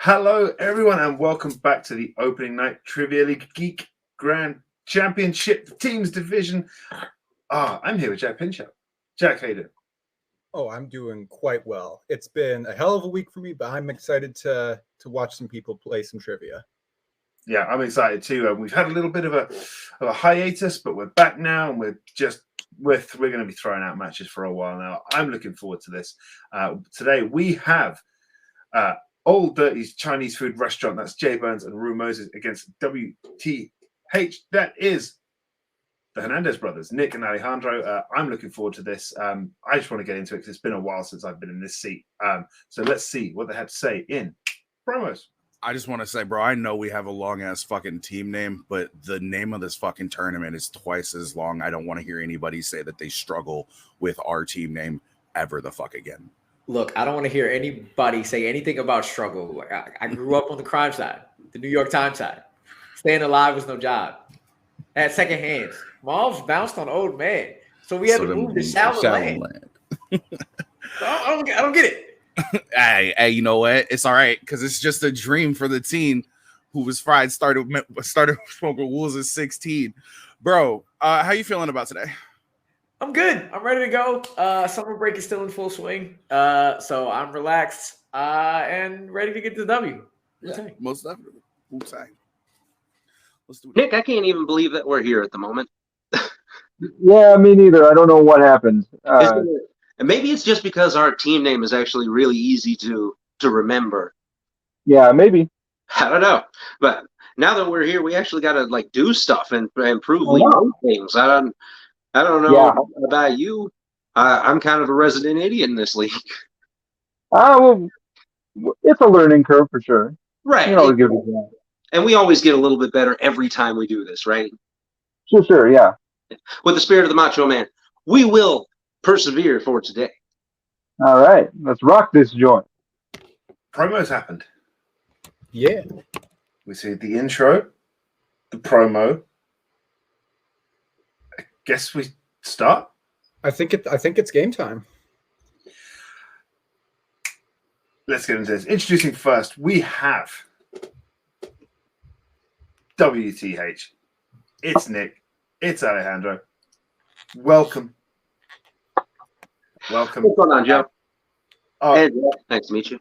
Hello, everyone, and welcome back to the opening night Trivia League Geek Grand Championship Teams Division. I'm here with Jack Pinchot. Jack, how you doing? Oh, I'm doing quite well. It's been a hell of a week for me, but I'm excited to watch some people play some trivia. Yeah, I'm excited too. We've had a little bit of a hiatus, but we're back now, and we're going to be throwing out matches for a while now. I'm looking forward to this. Today we have Old Dirty's Chinese food restaurant. That's Jay Burns and Rue Moses against W.T.H. That is the Hernandez brothers, Nick and Alejandro. I'm looking forward to this. I just want to get into it because it's been a while since I've been in this seat. So let's see what they had to say in promos. I just want to say, bro, I know we have a long-ass fucking team name, but the name of this fucking tournament is twice as long. I don't want to hear anybody say that they struggle with our team name ever the fuck again. Look, I don't want to hear anybody say anything about struggle. Like, I grew up on the crime side, the New York Times side. Staying alive was no job. I had second hands. Moms bounced on old man. So we had to move to shallow land. I don't get it. Hey, you know what? It's all right because it's just a dream for the team who was fried, started smoking wools at 16. Bro, how you feeling about today? I'm good. I'm ready to go. Summer break is still in full swing. So I'm relaxed and ready to get to the W. Yeah, most definitely. Wu-Tang. Let's do it. Nick, I can't even believe that we're here at the moment. Yeah, me neither. I don't know what happened. And maybe it's just because our team name is actually really easy to remember. Yeah, maybe. I don't know. But now that we're here, we actually got to do stuff and prove we know things. I don't know about you. I'm kind of a resident idiot in this league. Well, it's a learning curve for sure. Right. And we always get a little bit better every time we do this, right? Sure, yeah. With the spirit of the Macho Man, we will persevere for today. All right, let's rock this joint. Promos happened. Yeah. We see the intro, the promo. I guess we start. I think it's game time. Let's get into this. Introducing first, we have W.T.H. It's Nick. It's Alejandro. Welcome. What's going on, Joe? Hey, nice to meet you.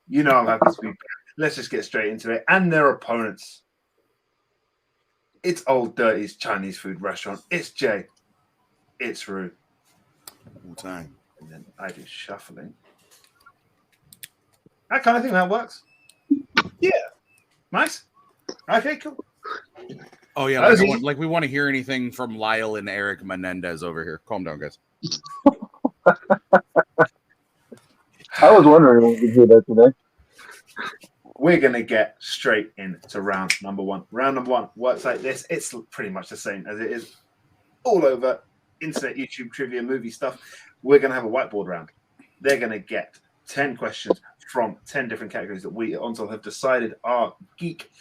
You know I'm happy to be back. Let's just get straight into it. And their opponents. It's Old Dirty's Chinese food restaurant. It's Jay. It's Rue. Wu-Tang. And then I do shuffling. I kind of think that works. Yeah. Nice. Okay, cool. Oh, yeah. Like we want to hear anything from Lyle and Eric Menendez over here. Calm down, guys. I was wondering if we could do that today. We're going to get straight into round number one. Round number one works like this. It's pretty much the same as it is all over internet, YouTube, trivia, movie stuff. We're going to have a whiteboard round. They're going to get 10 questions from 10 different categories that we, Onsel, have decided are geek.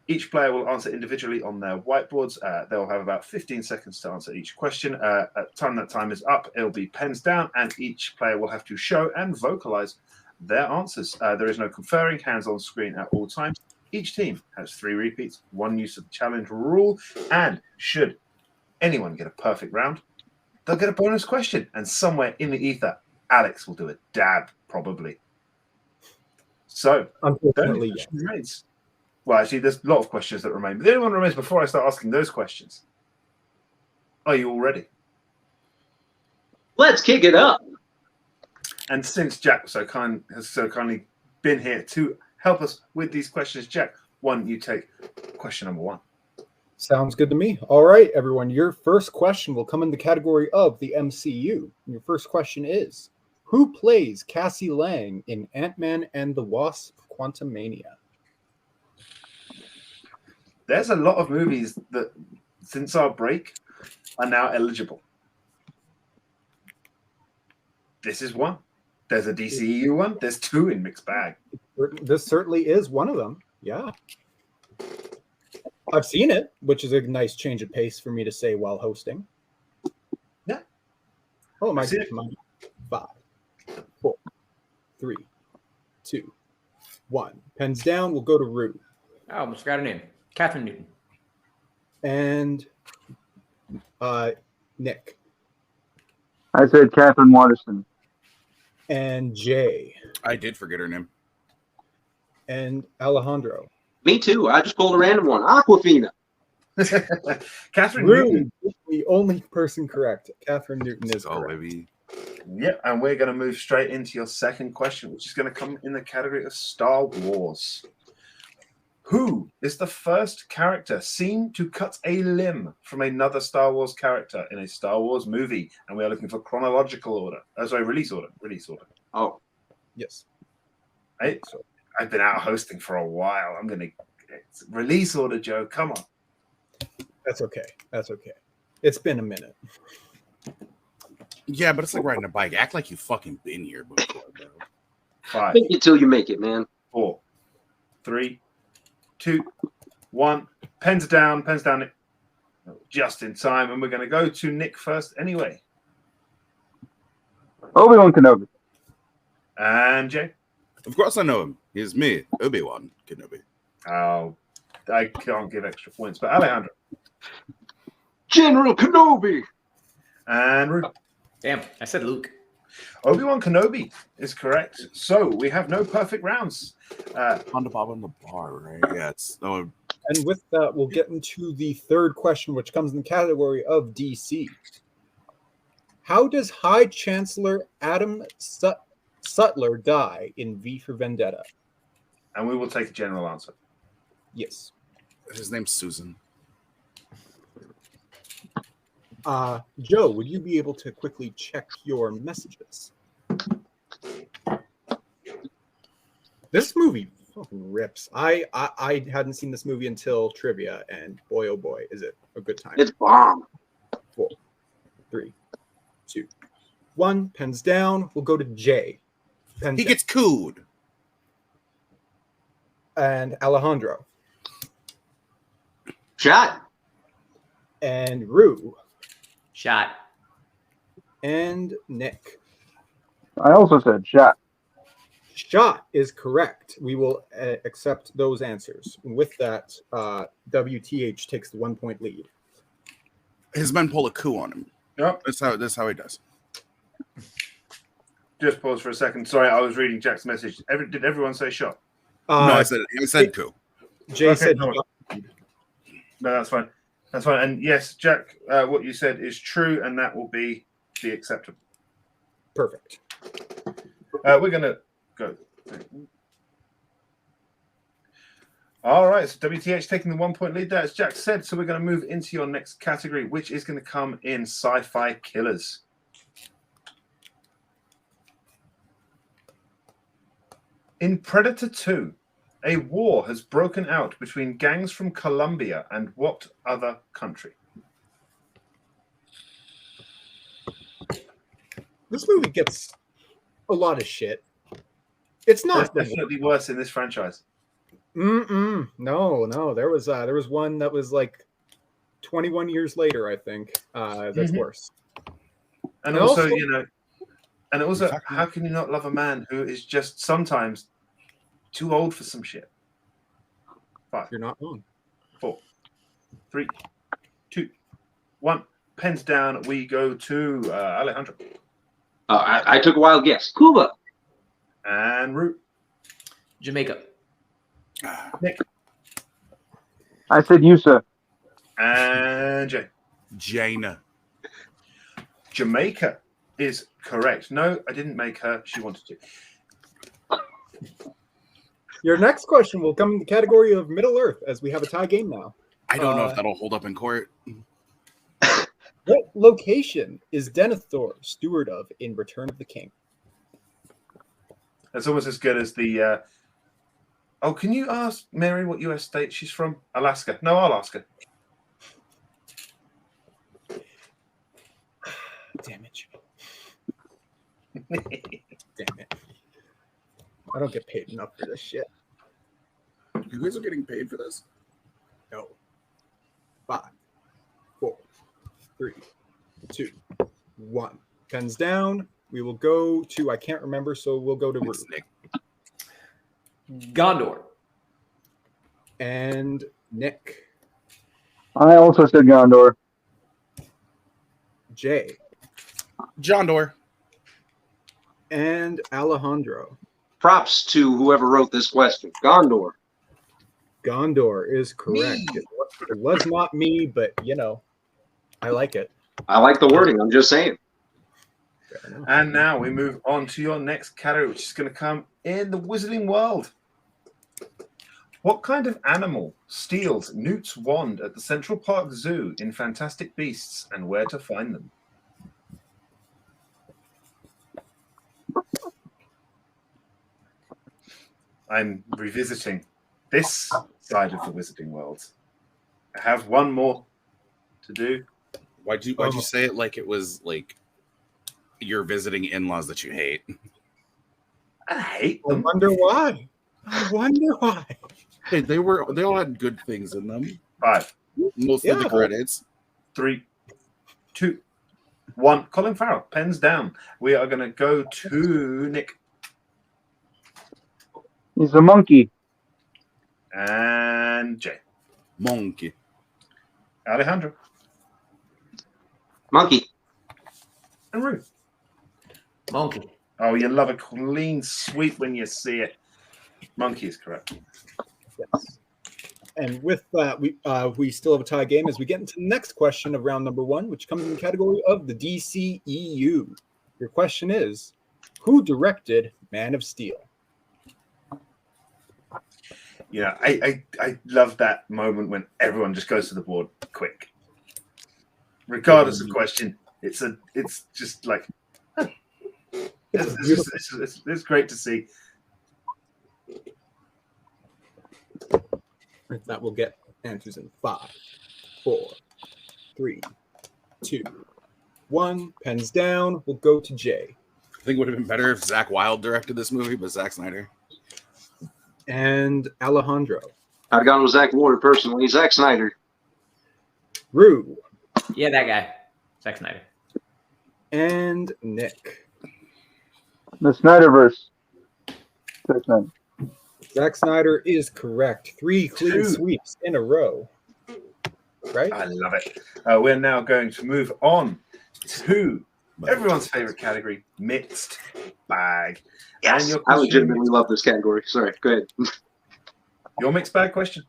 Each player will answer individually on their whiteboards. They'll have about 15 seconds to answer each question. At the time that time is up, it'll be pens down, and each player will have to show and vocalize their answers. There is no conferring, hands on screen at all times. Each team has 3 repeats, 1 use of the challenge rule, and should anyone get a perfect round, they'll get a bonus question. And somewhere in the ether, Alex will do a dab, probably. So, unfortunately, remains. Well, actually, there's a lot of questions that remain. But the only one that remains before I start asking those questions. Are you all ready? Let's kick it up. And since Jack has so kindly been here to help us with these questions, Jack, why don't you take question number 1? Sounds good to me. All right, everyone. Your first question will come in the category of the MCU. Your first question is, who plays Cassie Lang in Ant-Man and the Wasp: Quantumania? There's a lot of movies that, since our break, are now eligible. This is one. There's a DCEU one. There's 2 in mixed bag. This certainly is one of them. Yeah. I've seen it, which is a nice change of pace for me to say while hosting. Yeah. Oh, my God. 5, 4, 3, 2, 1. Pens down. We'll go to Rue. I almost got a name. Catherine Newton. And Nick. I said Catherine Waterston. And Jay. I did forget her name. And Alejandro. Me too. I just pulled a random one. Aquafina. Catherine Rue Newton. is the only person correct. Catherine Newton is Oh, correct. baby. Yeah, and we're going to move straight into your second question, which is going to come in the category of Star Wars. Who is the first character seen to cut a limb from another Star Wars character in a Star Wars movie? And we are looking for chronological order. Release order. Release order. Oh, Yes. I've been out hosting for a while. I'm going to release order, Joe. Come on. That's okay. That's okay. It's been a minute. Yeah, but it's like riding a bike. Act like you fucking been here before, bro. 5, think it till you make it, man. 4, 3, 2, 1. Pens down. Pens down. Just in time. And we're going to go to Nick first anyway. Obi-Wan Kenobi. And Jay. Of course I know him. He's me, Obi-Wan Kenobi. Oh, I can't give extra points. But Alejandro. General Kenobi. And Rue. Damn, I said Luke. Obi-Wan Kenobi is correct. So we have no perfect rounds. On the bottom of the bar, right? Yeah, it's And with that, we'll get into the third question, which comes in the category of DC. How does High Chancellor Adam Sutler die in V for Vendetta? And we will take a general answer. Yes. his name's Susan. Joe, would you be able to quickly check your messages? This movie fucking rips. I hadn't seen this movie until trivia, and boy, oh boy, is it a good time. It's bomb. 4, 3, 2, 1. Pens down. We'll go to Jay. Pens He down. gets cooed. And Alejandro. Shot. And Rue. Shot. And Nick. I also said shot. Shot is correct. We will accept those answers. And with that, W.T.H takes the 1 point lead. His men pull a coup on him. Yep. That's how he does. Just pause for a second. Sorry, I was reading Jack's message. Did everyone say shot? No, I said coup. Jay Okay, said no. shot. No, that's fine. That's fine. And yes, Jack, what you said is true, and that will be acceptable. Perfect. We're going to go. All right, so W.T.H taking the 1 point lead there, as Jack said. So we're going to move into your next category, which is going to come in sci-fi killers. In Predator 2, a war has broken out between gangs from Colombia and what other country? This movie gets a lot of shit. It's There's not definitely worse in this franchise. No. There was one that was like 21 years later, I think. That's worse. And And also, also- how can you not love a man who is just sometimes too old for some shit? 5, You're not wrong. 4, 3, 2, 1. Pens down. We go to Alejandro I took a wild guess. Cuba. and Root. Jamaica. Nick I said USA. and Jay. Jaina. Jamaica is correct. No, I didn't make her. She wanted to. Your next question will come in the category of Middle Earth, as we have a tie game now. I don't know if that'll hold up in court. What location is Denethor steward of in Return of the King? That's almost as good as the. Oh, can you ask Mary what U.S. state she's from? Alaska. No, I'll ask her. Damn it. Damn it. I don't get paid enough for this shit. You guys are getting paid for this? No. 5, 4, 3, 2, 1. Pens down. We will go to, I can't remember, so we'll go to Root. Nick. Gondor. And Nick. I also said Gondor. Jay. John Doerr. And Alejandro. Props to whoever wrote this question. Gondor. Gondor is correct. It was not me, but I like it. I like the wording. I'm just saying. And now we move on to your next category, which is going to come in the Wizarding World. What kind of animal steals Newt's wand at the Central Park Zoo in Fantastic Beasts, and where to find them? I'm revisiting this side of the Wizarding World. I have one more to do. Why'd you say it like it was like you're visiting in-laws that you hate? I hate I them. wonder why. Hey, they all had good things in them. 5, Most of the credits. 3, 2, 1. Colin Farrell, pens down. We are going to go to Nick. He's a monkey. And Jay. Monkey. Alejandro. Monkey. And Ruth. Monkey. Oh, you love a clean sweep when you see it. Monkey is correct. Yes. And with that, we still have a tie game as we get into the next question of round number 1, which comes in the category of the DCEU. Your question is, who directed Man of Steel? Yeah, I love that moment when everyone just goes to the board quick. Regardless of question, it's just like it's great to see. That will get answers in 5, 4, 3, 2, 1. Pens down. We'll go to Jay. I think it would have been better if Zach Wilde directed this movie, but Zack Snyder. And Alejandro. I'd have gone with Zack Ward personally. Zack Snyder. Rue. Yeah, that guy. Zack Snyder. And Nick. The Snyderverse. Zack Snyder. Zack Snyder is correct. 3 clean 2. sweeps in a row. Right? I love it. We're now going to move on to everyone's favorite category, mixed bag. Yes, And your I question legitimately love this category. Sorry, go ahead. Your mixed bag question.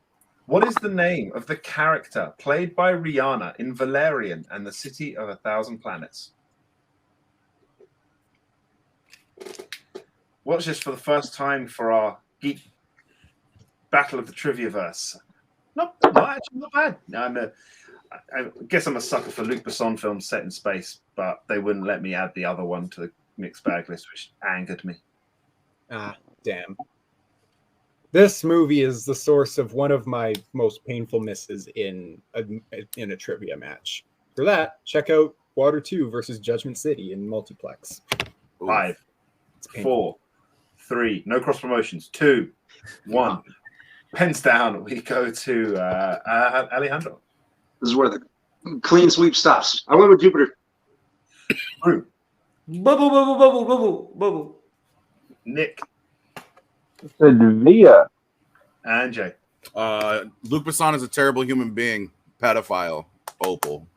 What is the name of the character played by Rihanna in Valerian and the City of 1,000 Planets? Watch this for the first time for our Geek Battle of the Triviaverse. Not actually not bad. No, I guess I'm a sucker for Luc Besson films set in space, but they wouldn't let me add the other one to the mixed bag list, which angered me. Ah, damn. This movie is the source of one of my most painful misses in a trivia match. For that, check out Water 2 versus Judgment City in multiplex. 5, 4, 3, no cross promotions. 2, 1. Pens down. We go to Alejandro. This is where the clean sweep stops. I went with Jupiter. Drew. Bubble. Nick. Said Via. And Jay. Luc Besson is a terrible human being. Pedophile. Opal.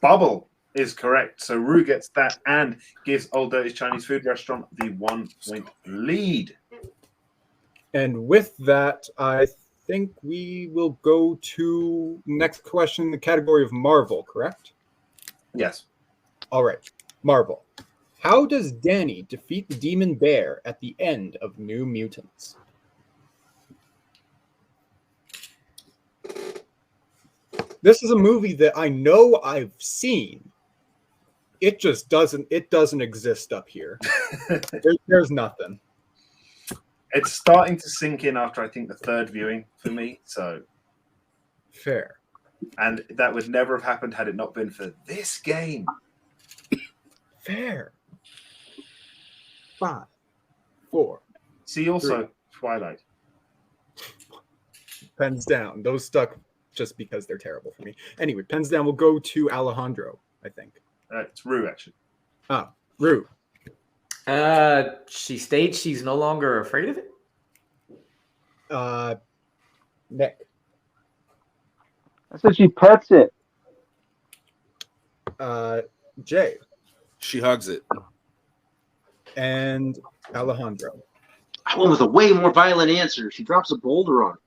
Bubble is correct. So Rue gets that and gives Old Dirty's Chinese Food Restaurant the 1-point lead. And with that, I think we will go to next question in the category of Marvel, correct? Yes. All right. Marvel. How does Danny defeat the demon bear at the end of New Mutants? This is a movie that I know I've seen. It just doesn't exist up here. There's nothing. It's starting to sink in after I think the third viewing for me. So Fair. And that would never have happened had it not been for this game. Fair. 5, 4. See also 3. Twilight. Pens down. Those stuck just because they're terrible for me. Anyway, pens down. We'll go to Alejandro, I think. It's Rue, actually. Ah, Rue. She states she's no longer afraid of it. Nick. I said she pets it. Jay. She hugs it. And Alejandro. I went with a way more violent answer. She drops a boulder on it.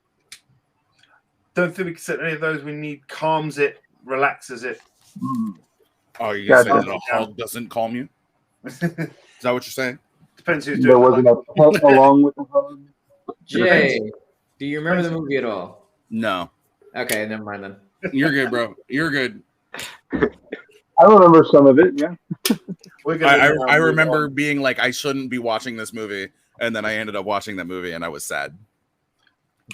Don't think we can set any of those. We need calms it, relaxes it. Oh, you're gonna say Gotcha. that a hug doesn't calm you? Is that what you're saying? Depends who's doing There the wasn't hug. a pet along with the hug. Jay, do you remember the movie at all? No. Okay, never mind then. You're good, bro. You're good. I remember some of it, yeah. We're gonna I remember being like, I shouldn't be watching this movie, and then I ended up watching that movie, and I was sad.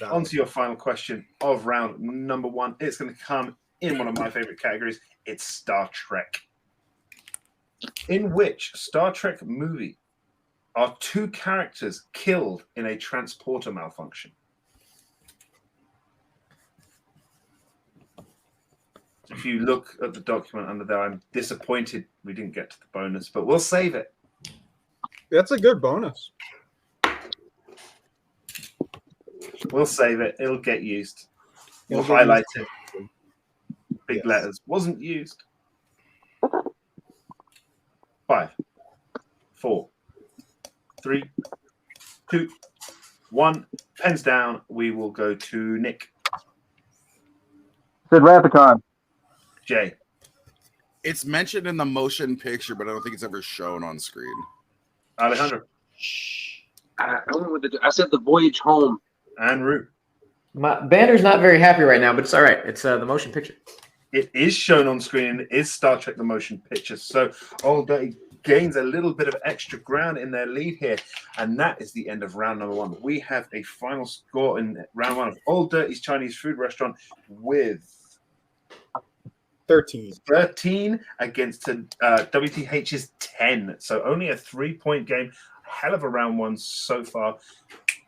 On to your final question of round number 1. It's going to come in one of my favorite categories. It's Star Trek. In which Star Trek movie are 2 characters killed in a transporter malfunction? If you look at the document under there, I'm disappointed we didn't get to the bonus, but we'll save it. That's a good bonus. We'll save it. It'll get used. We'll It'll get highlight used. it. Big Yes. letters. Wasn't used. 5, 4, 3, 2, 1. Pens down. We will go to Nick. Said Rathacon. Jay. It's mentioned in the motion picture, but I don't think it's ever shown on screen. Alejandro. I went with I said The Voyage Home. And Rue. My banner's not very happy right now, but it's all right. It's the motion picture. It is shown on screen. It is Star Trek the Motion Picture. So Old Dirty gains a little bit of extra ground in their lead here. And that is the end of round number 1. We have a final score in round 1 of Old Dirty's Chinese Food Restaurant with 13 against W.T.H's 10. So only a 3-point game. Hell of a round 1 so far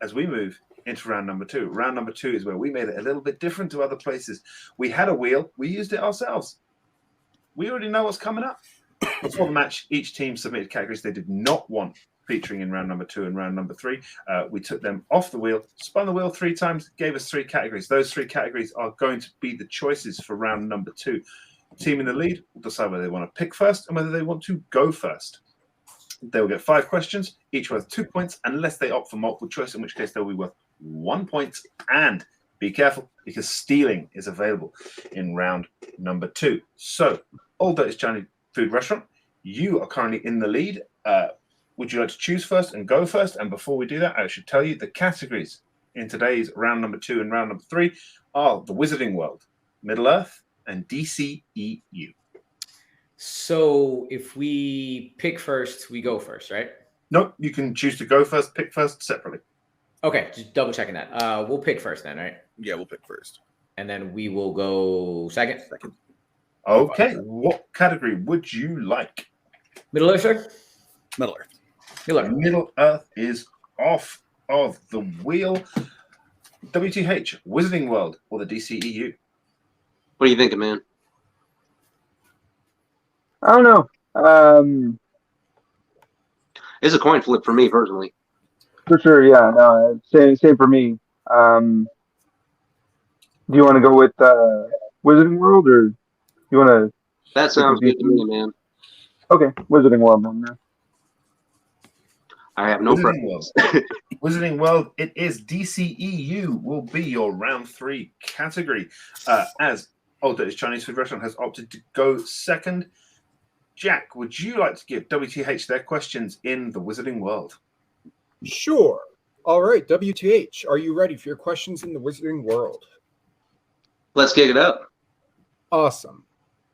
as we move into round number 2. Round number 2 is where we made it a little bit different to other places. We had a wheel. We used it ourselves. We already know what's coming up. Before the match, each team submitted categories they did not want featuring in round number 2 and round number 3. We took them off the wheel, spun the wheel 3 times, gave us 3 categories. Those 3 categories are going to be the choices for round number 2. Team in the lead will decide whether they want to pick first and whether they want to go first. They will get 5 questions, each worth 2 points, unless they opt for multiple choice, in which case they'll be worth 1 point. And be careful, because stealing is available in round number 2. So, Old Dirty's Chinese Food Restaurant, you are currently in the lead. Would you like to choose first and go first? And before we do that, I should tell you the categories in today's round number 2 and round number 3 are the Wizarding World, Middle Earth, and DCEU. So if we pick first, we go first, right? Nope, you can choose to go first, pick first separately. Okay, just double checking that. We'll pick first then, right? Yeah, we'll pick first. And then we will go second. Okay, what category would you like? Middle Earth, sir? Middle Earth. Middle Earth. Middle Earth is off of the wheel. W.T.H, Wizarding World, or the DCEU? What are you thinking, man? I don't know. It's a coin flip for me personally. For sure, yeah. No, same for me. Do you want to go with Wizarding World, or you want to? That sounds good to me, man. Okay, Wizarding World. Then. I have no Wizarding preference. World. Wizarding World, it is DCEU will be your round 3 category. As Old Dirty's Chinese Food Restaurant has opted to go second. Jack, would you like to give WTH their questions in the Wizarding World? Sure. All right, WTH, are you ready for your questions in the Wizarding World? Let's kick it up. Awesome.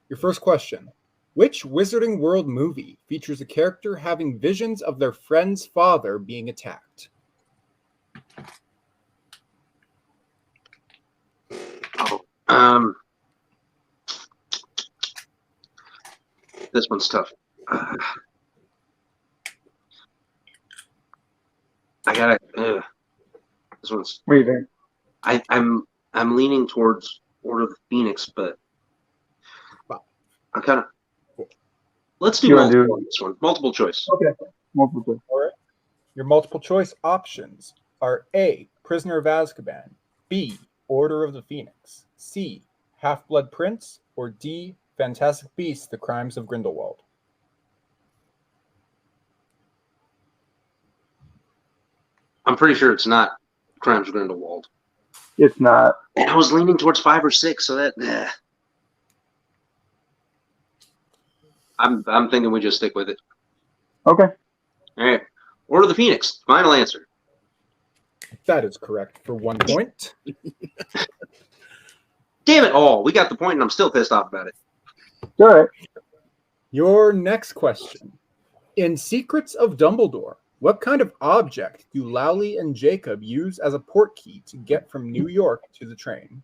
Your first question. Which Wizarding World movie features a character having visions of their friend's father being attacked? This one's tough. I gotta. This one's. What do you think? I'm leaning towards Order of the Phoenix, but I'm kind of. Let's do multiple on this one. Multiple choice. Okay. Multiple choice. All right. Your multiple choice options are A, Prisoner of Azkaban, B. Order of the Phoenix, C. Half-Blood Prince, or D. Fantastic Beasts: The Crimes of Grindelwald? I'm pretty sure it's not Crimes of Grindelwald. It's not. And I was leaning towards 5 or 6, so that. I'm thinking we just stick with it. Okay. All right. Order of the Phoenix. Final answer. That is correct for 1 point. Damn it all. We got the point, and I'm still pissed off about it. All right. Your next question. In Secrets of Dumbledore, what kind of object do Lowly and Jacob use as a portkey to get from New York to the train?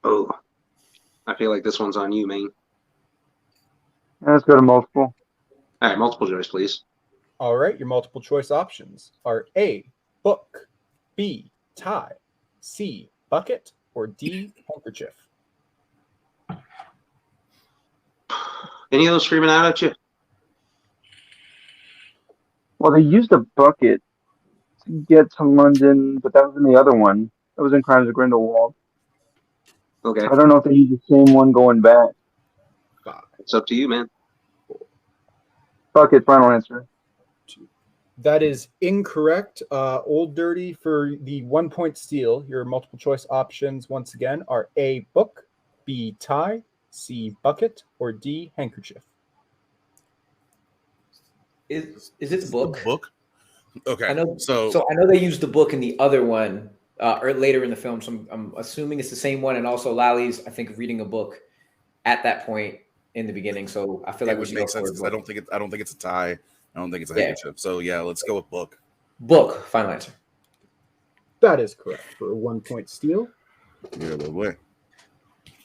Oh. I feel like this one's on you, man. Let's go to multiple. All right, multiple choice, please. All right, your multiple choice options are A, book, B, tie, C, bucket, or D, handkerchief. Any of those screaming out at you? Well, they used a bucket to get to London, but that was in the other one. That was in Crimes of Grindelwald. Okay. I don't know if they used the same one going back. It's up to you, man. Bucket, final answer. That is incorrect. Old Dirty for the 1 point steal. Your multiple choice options, once again, are A, book, B, tie, C, bucket, or D, handkerchief. Is it book? Book. Okay. I know. So I know they used the book in the other one, or later in the film. So I'm assuming it's the same one. And also, Lally's, I think, reading a book at that point in the beginning. So I feel like it would make sense because I don't think it's a tie. I don't think it's a handkerchief. So yeah, let's go with book. Book. Final answer. That is correct for a 1 point steal. Yeah, boy.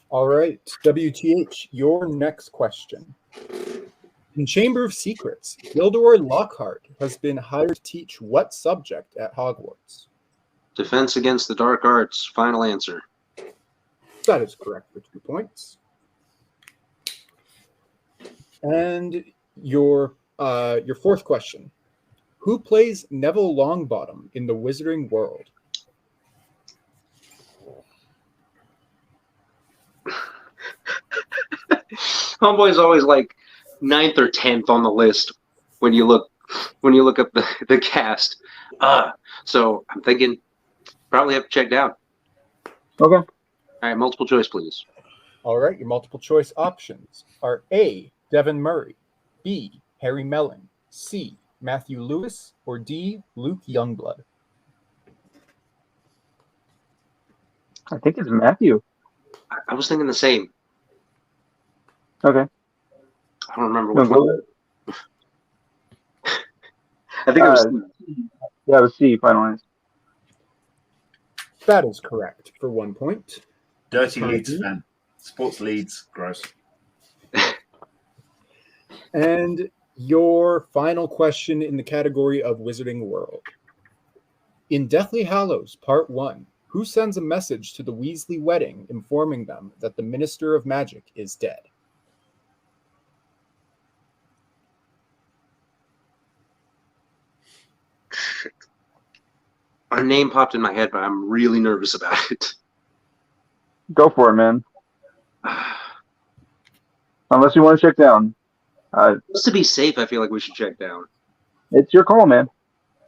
All right, W.T.H, your next question. In Chamber of Secrets, Gilderoy Lockhart has been hired to teach what subject at Hogwarts? Defense against the dark arts. Final answer. That is correct for 2 points. And your fourth question. Who plays Neville Longbottom in the Wizarding World? Homeboy's always like 9th or 10th on the list when you look up the cast. So I'm thinking probably have to check down. Okay. All right, multiple choice, please. All right, your multiple choice options are A, Devin Murray, B, Harry Mellon, C, Matthew Lewis, or D, Luke Youngblood. I think it's Matthew. I was thinking the same. Okay. I don't remember which one. I think it was. Yeah, it was C, final answer. That is correct for 1 point. Dirty Leeds fan. Sports Leeds, gross. And your final question in the category of Wizarding World. In Deathly Hallows Part 1, who sends a message to the Weasley wedding informing them that the Minister of Magic is dead? A name popped in my head, but I'm really nervous about it. Go for it, man. Unless you want to check down. Just to be safe, I feel like we should check down. It's your call, man.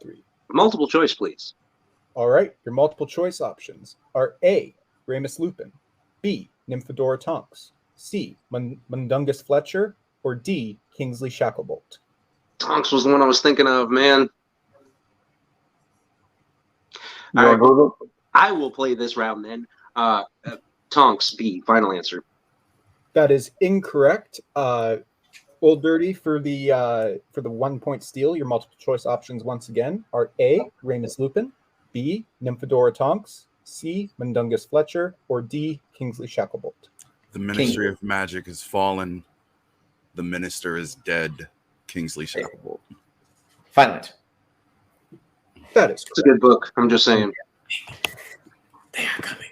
3. Multiple choice, please. All right, your multiple choice options are A, Remus Lupin, B, Nymphadora Tonks, C, Mundungus Fletcher, or D, Kingsley Shacklebolt. Tonks was the one I was thinking of, man. You want to go with it? I will play this round then. Tonks, B, final answer. That is incorrect. Old Dirty for the 1 point steal. Your multiple choice options once again are A, Remus Lupin, B, Nymphadora Tonks, C, Mundungus Fletcher, or D, Kingsley Shacklebolt. The Ministry of Magic has fallen. The Minister is dead. Kingsley Shacklebolt. Final answer. That is It's a good book. I'm just saying. They are coming.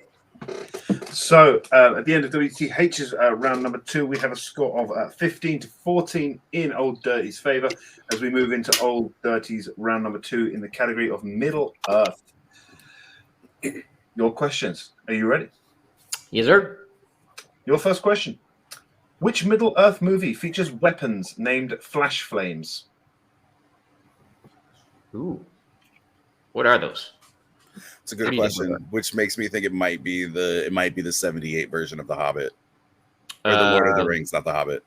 So at the end of W.T.H's round number 2, we have a score of 15-14 in Old Dirty's favor as we move into Old Dirty's round number 2 in the category of Middle Earth. Your questions. Are you ready? Yes, sir. Your first question. Which Middle Earth movie features weapons named Flash Flames? Ooh. What are those? It's a good question, which makes me think it might be the 78 version of The Hobbit. Or the Lord of the Rings, not The Hobbit.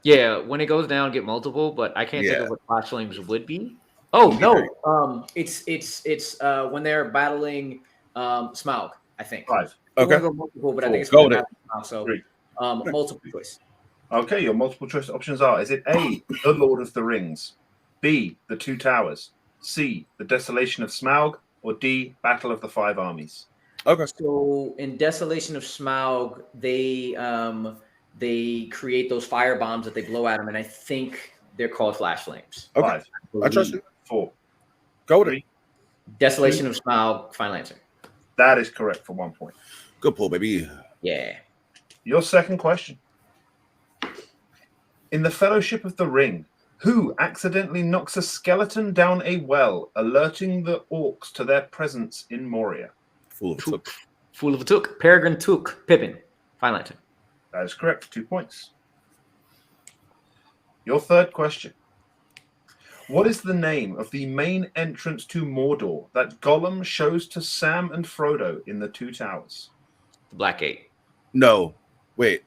Yeah, when it goes down, get multiple, but I can't think of what Flash Flames would be. Oh no, it's when they're battling Smaug, I think. 5. Okay. Go multiple, but 4. I think it's go with it. So multiple choice. Okay, your multiple choice options are: is it A, The Lord of the Rings, B, The Two Towers, C, The Desolation of Smaug, or D, Battle of the Five Armies? Okay. So in Desolation of Smaug, they create those fire bombs that they blow at them, and I think they're called Flash Flames. Okay. 5. I trust you. 4. Go with it. Desolation of Smaug, final answer. That is correct for 1 point. Good pull, baby. Yeah. Your second question. In the Fellowship of the Ring, who accidentally knocks a skeleton down a well, alerting the orcs to their presence in Moria? Fool of a Took. Fool of a Took. Peregrine Took. Pippin. Final answer. That is correct for 2 points. Your third question. What is the name of the main entrance to Mordor that Gollum shows to Sam and Frodo in the Two Towers? The Black Gate. No. Wait.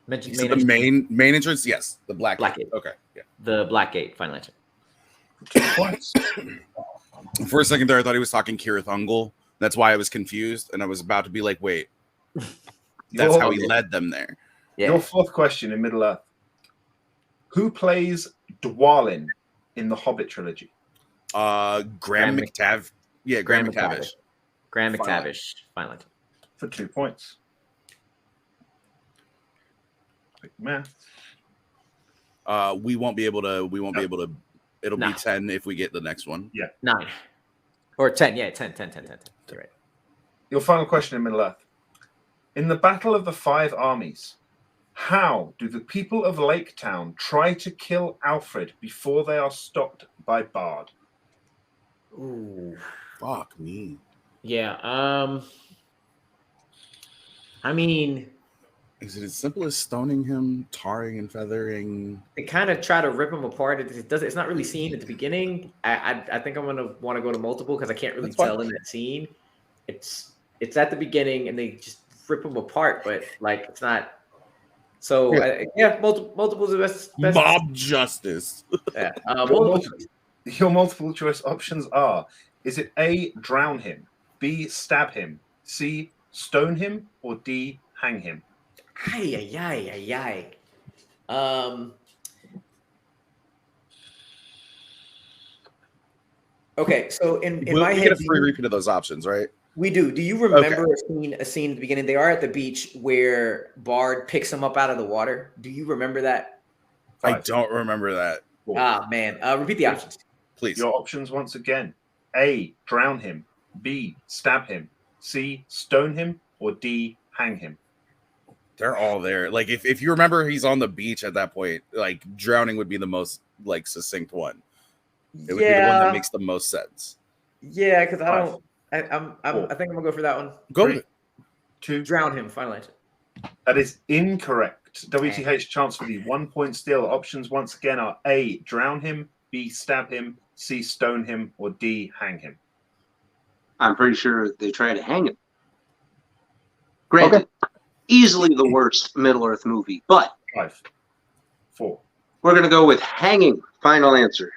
The main entrance? Yes. The Black Gate. Okay. Yeah. The Black Gate. Final answer. 2 points. For a second there, I thought he was talking Cirith Ungol. That's why I was confused, and I was about to be like, wait. That's how he led them there. Yeah. Your fourth question in Middle Earth. Who plays Dwalin in the Hobbit trilogy? Graham McTavish. Yeah, Graham McTavish. Graham McTavish. Final answer. For 2 points. Quick math. We won't be able to. It'll be 10 if we get the next one. Yeah. 9. Or 10. Yeah, 10. You're right. Your final question in Middle Earth. In the Battle of the Five Armies, how do the people of Lake Town try to kill Alfred before they are stopped by Bard? Ooh. Fuck me. Yeah. I mean, is it as simple as stoning him, tarring and feathering? They kind of try to rip him apart. It's not really seen at the beginning. I think I'm gonna want to go to multiple because I can't really tell in that scene. It's at the beginning and they just rip him apart, but like it's not. So multiple is the best. Mob justice. Yeah. Your multiple choice options are: is it A, drown him, B, stab him, C, stone him, or D, hang him? Okay, so in my head, we get a free repeat of those options, right? We do. Do you remember a scene at the beginning? They are at the beach where Bard picks him up out of the water. Do you remember that? I don't remember that. Ah, man. Repeat the options, please. Your options once again: A, drown him, B, stab him, C, stone him, or D, hang him. They're all there. Like if you remember, he's on the beach at that point. Like drowning would be the most like succinct one. It would be the one that makes the most sense. Yeah, because I think I'm gonna go for that one. Go with it. 2. Drown him. Final answer. That is incorrect. W.T.H chance for the 1 point steal. Options once again are A, drown him, B, stab him, C, stone him, or D, hang him. I'm pretty sure they try to hang him. Granted, easily the worst Middle Earth movie, but 5, 4. We're going to go with hanging. Final answer.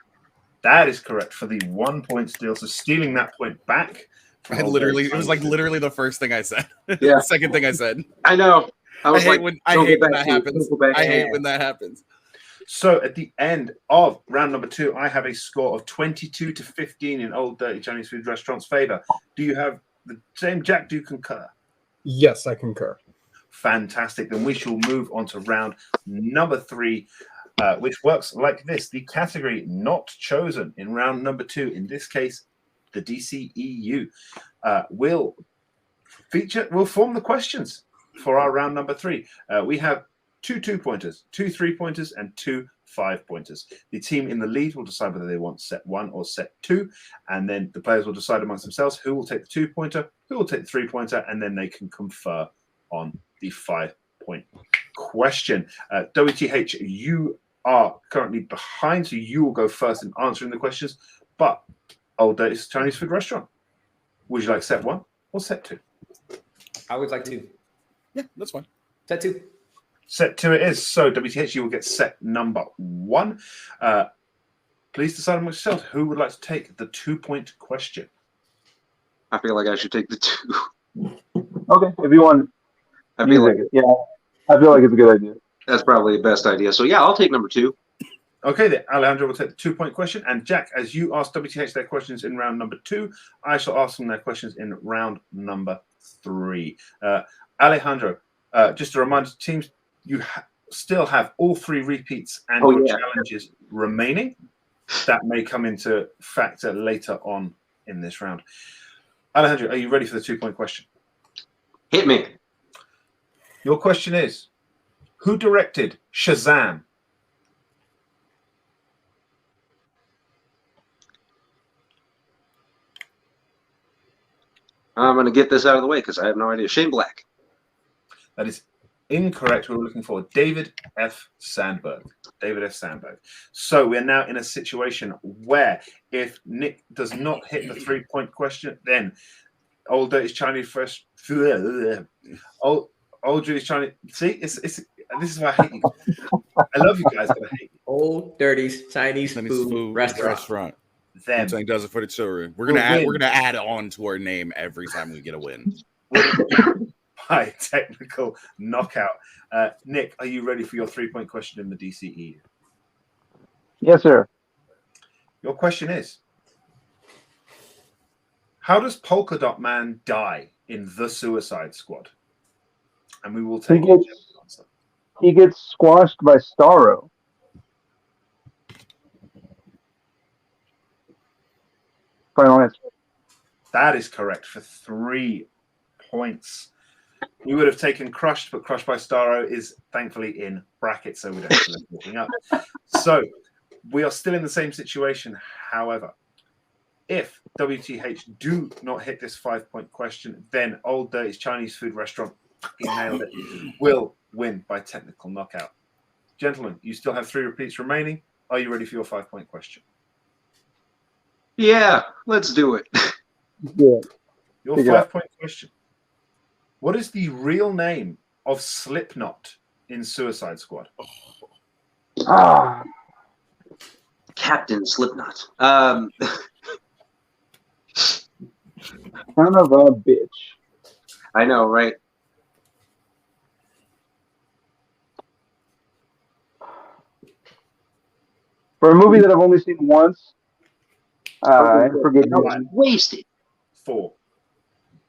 That is correct for the 1 point steal. So stealing that point back. It was like literally the first thing I said. Yeah. The second thing I said. I know. I hate when that happens. I hate when that happens. So at the end of round number 2, I have a score of 22-15 in Old Dirty Chinese Food Restaurant's favor. Do you have the same, Jack? Do you concur? Yes, I concur. Fantastic. Then we shall move on to round number 3, which works like this. The category not chosen in round number 2, in this case, the DCEU, will will form the questions for our round number 3. We have 2 2-pointers, 2 3-pointers, and 2 5-pointers. The team in the lead will decide whether they want set 1 or set 2, and then the players will decide amongst themselves who will take the 2-pointer, who will take the 3-pointer, and then they can confer on the 5-point question. W.T.H, you are currently behind, so you will go first in answering the questions. But Old Days Chinese food restaurant, would you like set 1 or set 2? I would like 2. Yeah, that's fine. Set 2. Set 2 it is. So WTH, you will get set number 1. Please decide amongst yourselves who would like to take the 2-point question. I feel like I should take the 2. Okay, if you want. I feel like yeah, I feel like it's a good idea. that's probably the best idea. So yeah, I'll take number 2. Okay, then Alejandro will take the 2-point question, and Jack, as you ask WTH their questions in round number 2, I shall ask them their questions in round number 3. Alejandro, just a reminder to teams, you still have all 3 repeats and challenges remaining. That may come into factor later on in this round. Alejandro, are you ready for the 2-point question? Hit me. Your question is, who directed Shazam? I'm going to get this out of the way because I have no idea. Shane Black. That is incorrect. We were looking for David F. Sandberg. David F. Sandberg. So we're now in a situation where if Nick does not hit the 3-point question, then Old Dirty's Chinese first. Old Dirty's Chinese. See, this is why I hate you. I love you guys, but I hate you. Old Dirty's Chinese food restaurant. Them. Saying does it for the children. We're gonna add on to our name every time we get a win. By technical knockout. Nick, are you ready for your 3-point question in the DCE? Yes, sir. Your question is, how does Polka Dot Man die in The Suicide Squad? And we will take answer. He gets squashed by Starro. Final answer. That is correct for 3 points. We would have taken Crushed, but Crushed by Starro is thankfully in brackets, so we don't have to look anything up. So we are still in the same situation. However, if WTH do not hit this 5-point question, then Old Dirty's Chinese food restaurant, he nailed it, will win by technical knockout. Gentlemen, you still have 3 repeats remaining. Are you ready for your 5-point question? Yeah, let's do it. Yeah. Your 5-point question. What is the real name of Slipknot in Suicide Squad? Captain Slipknot. Son of a bitch. I know, right? For a movie that I've only seen once, I forget. Wasted. 4,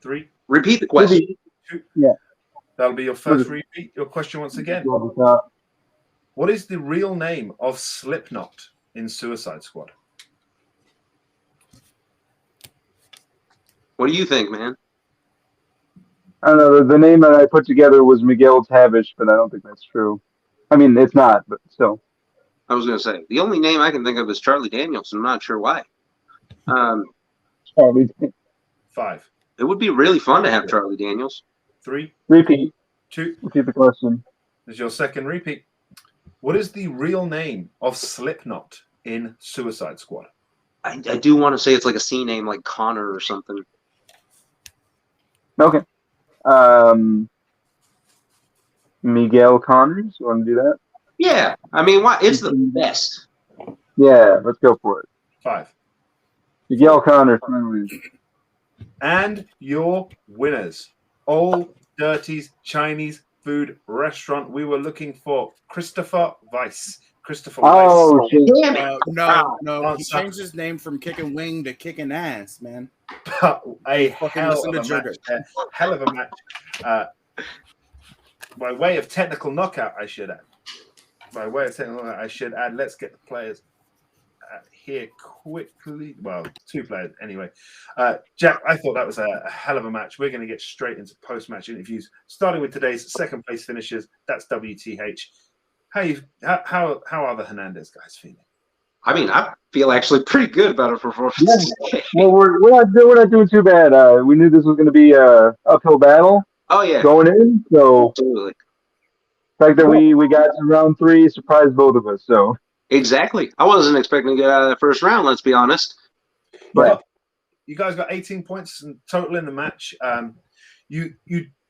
3. Repeat the question. 2. Yeah. That'll be your first repeat. Your question once again. What is the real name of Slipknot in Suicide Squad? What do you think, man? I don't know. The name that I put together was Miguel Tavish, but I don't think that's true. I mean, it's not, but still. I was going to say, the only name I can think of is Charlie Daniels. I'm not sure why. Charlie. 5. It would be really fun to have Charlie Daniels. 3. Repeat. 2. Repeat the question. This is your second repeat. What is the real name of Slipknot in Suicide Squad? I do want to say it's like a C name, like Connor or something. Okay. Miguel Connors. You want to do that? Yeah. I mean, why? It's the best. Yeah, let's go for it. 5. Miguel Connors. And your winners, Old Dirty's Chinese food restaurant. We were looking for Christopher Weiss. Christopher Weiss. Damn it. No. He changed his name from Kicking Wing to Kicking Ass, man. A hell of a match. Hell of a match. By way of technical knockout, I should add. Let's get the players here quickly. Well, 2 players anyway. Jack, I thought that was a hell of a match. We're going to get straight into post-match interviews, starting with today's second place finishers. That's W.T.H. How are the Hernandez guys feeling? I mean, I feel actually pretty good about our performance. Yeah. Well, we're not doing too bad. We knew this was going to be a uphill battle. Oh yeah, going in. So absolutely. The fact that we got to round 3 surprised both of us. So exactly, I wasn't expecting to get out of that first round. Let's be honest. But you guys got 18 points in total in the match. You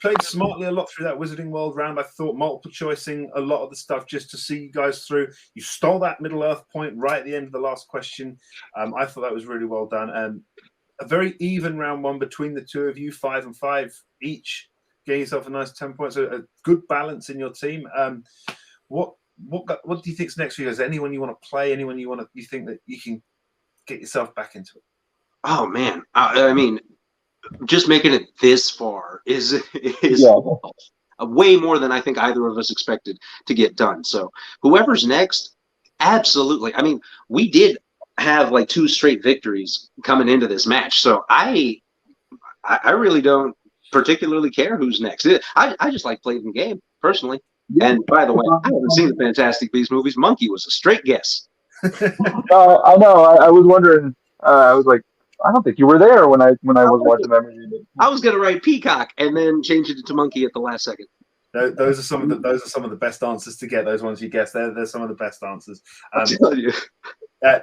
played smartly a lot through that Wizarding World round. I thought multiple choicing a lot of the stuff just to see you guys through. You stole that Middle Earth point right at the end of the last question. I thought that was really well done. A very even round 1 between the two of you, 5 and 5 each. Getting yourself a nice 10 points, a good balance in your team. What do you think's next for you? Is there anyone you want to play? Anyone you think that you can get yourself back into it? Oh man, I mean, just making it this far is way more than I think either of us expected to get done. So whoever's next, absolutely. I mean, we did have like 2 straight victories coming into this match, so I really don't particularly care who's next. I just like playing the game personally. And by the way, I haven't seen the Fantastic Beasts movies. Monkey was a straight guess. I know. I was wondering. I was like, I don't think you were there when I was watching that movie. I was gonna write Peacock and then change it to Monkey at the last second. Those are some of the best answers to get. Those ones you guess. They're some of the best answers. I'll tell you.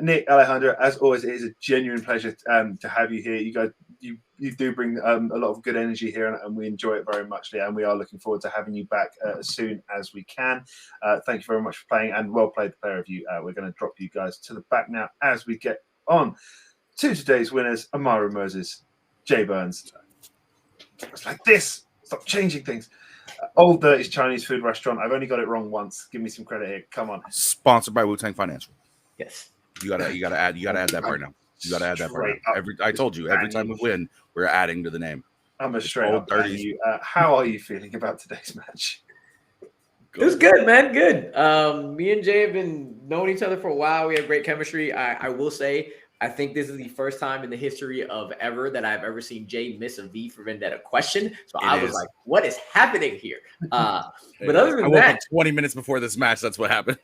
Nick, Alejandro, as always, it is a genuine pleasure to have you here. You guys, you do bring a lot of good energy here, and we enjoy it very much. And we are looking forward to having you back as soon as we can. Thank you very much for playing, and well played, the pair of you. We're going to drop you guys to the back now as we get on to today's winners: Amaru Moses, Jay Burns. It's like this. Stop changing things. Old Dirty's Chinese food restaurant. I've only got it wrong once. Give me some credit here. Come on. Sponsored by Wu-Tang Financial. Yes. You gotta add that part now. You gotta add that part now. I told you, every time we win, we're adding to the name. I'm a straight up dirty. How are you feeling about today's match? It was good, man. Good. Me and Jay have been knowing each other for a while. We have great chemistry. I will say, I think this is the first time in the history of ever that I've ever seen Jay miss a V for Vendetta question. So I was like, what is happening here? But other than I woke up 20 minutes before this match. That's what happened.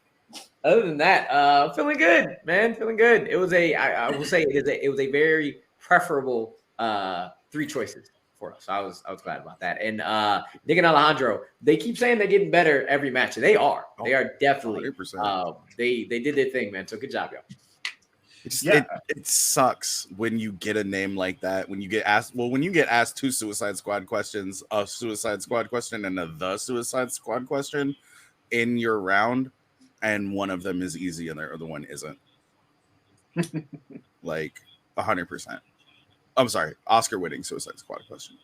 Other than that, feeling good, man. Feeling good. It was I will say it was a very preferable 3 choices for us. So I was glad about that. And Nick and Alejandro, they keep saying they're getting better every match. And they are. They are definitely. They did their thing, man. So good job, y'all. It sucks when you get a name like that. When you get asked 2 Suicide Squad questions, a Suicide Squad question, and the Suicide Squad question in your round, and one of them is easy and the other one isn't. Like 100%. I'm sorry, Oscar-winning Suicide Squad question.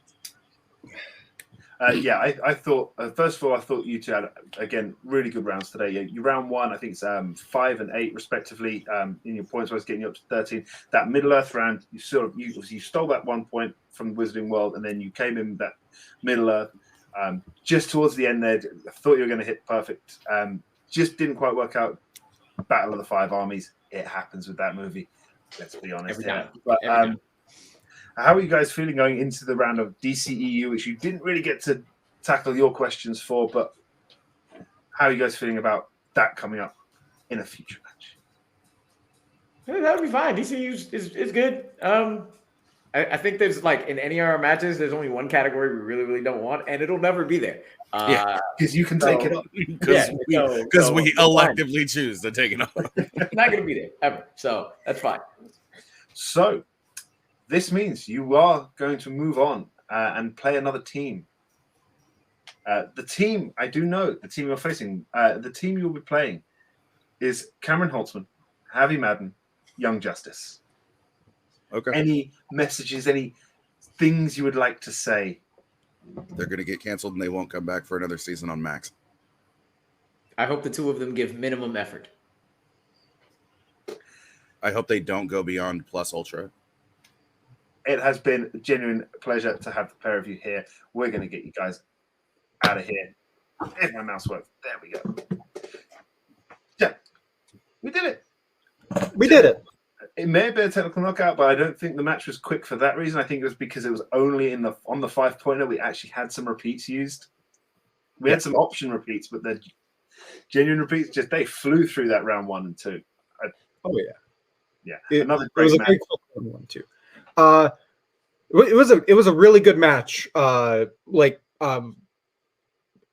I thought first of all, I thought you two had again really good rounds today. You round 1, I think it's 5 and 8 respectively. In your points, wise getting you up to 13. That Middle Earth round, you stole that 1 point from the Wizarding World, and then you came in that Middle Earth just towards the end there. I thought you were going to hit perfect. Just didn't quite work out. Battle of the 5 Armies. It happens with that movie. Let's be honest. But how are you guys feeling going into the round of DCEU, which you didn't really get to tackle your questions for, but how are you guys feeling about that coming up in a future match? That'll be fine. DCEU is good. I think there's like in any of our matches, there's only one category we really, really don't want, and it'll never be there. Because you can take it off. Because we electively choose to take it off. It's not going to be there ever. So that's fine. So this means you are going to move on and play another team. The team, I do know, the team you're facing, the team you'll be playing is Cameron Holtzman, Javi Madden, Young Justice. Okay. Any messages, any things you would like to say? They're going to get canceled and they won't come back for another season on Max. I hope the 2 of them give minimum effort. I hope they don't go beyond Plus Ultra. It has been a genuine pleasure to have the pair of you here. We're going to get you guys out of here. If my mouse works. There we go. Yeah, we did it. We did it. It may have been a technical knockout, but I don't think the match was quick for that reason. I think it was because it was only on the 5-pointer we actually had some repeats used. We had some option repeats, but the genuine repeats they flew through that round 1 and 2. Another great match. Very quick one too. It was a really good match. I'm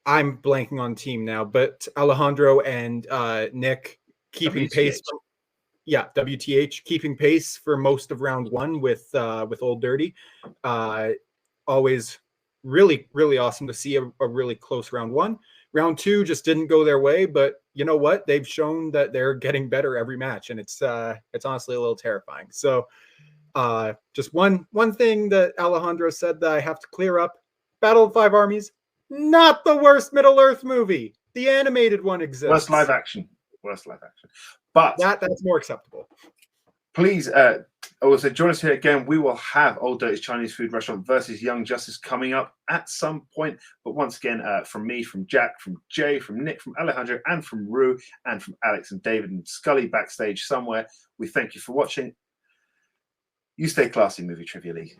blanking on team now, but Alejandro and Nick keeping pace. WTH keeping pace for most of round 1 with Old Dirty. Always really, really awesome to see a really close round 1. Round 2 just didn't go their way, but you know what? They've shown that they're getting better every match, and it's honestly a little terrifying. So just one thing that Alejandro said that I have to clear up: Battle of 5 Armies, not the worst Middle Earth movie. The animated one exists. Worst live action. But that's more acceptable. Please also join us here again. We will have Old Dirty's Chinese Food Restaurant versus Young Justice coming up at some point. But once again, from me, from Jack, from Jay, from Nick, from Alejandro, and from Rue, and from Alex and David and Scully backstage somewhere, we thank you for watching. You stay classy, Movie Trivia League.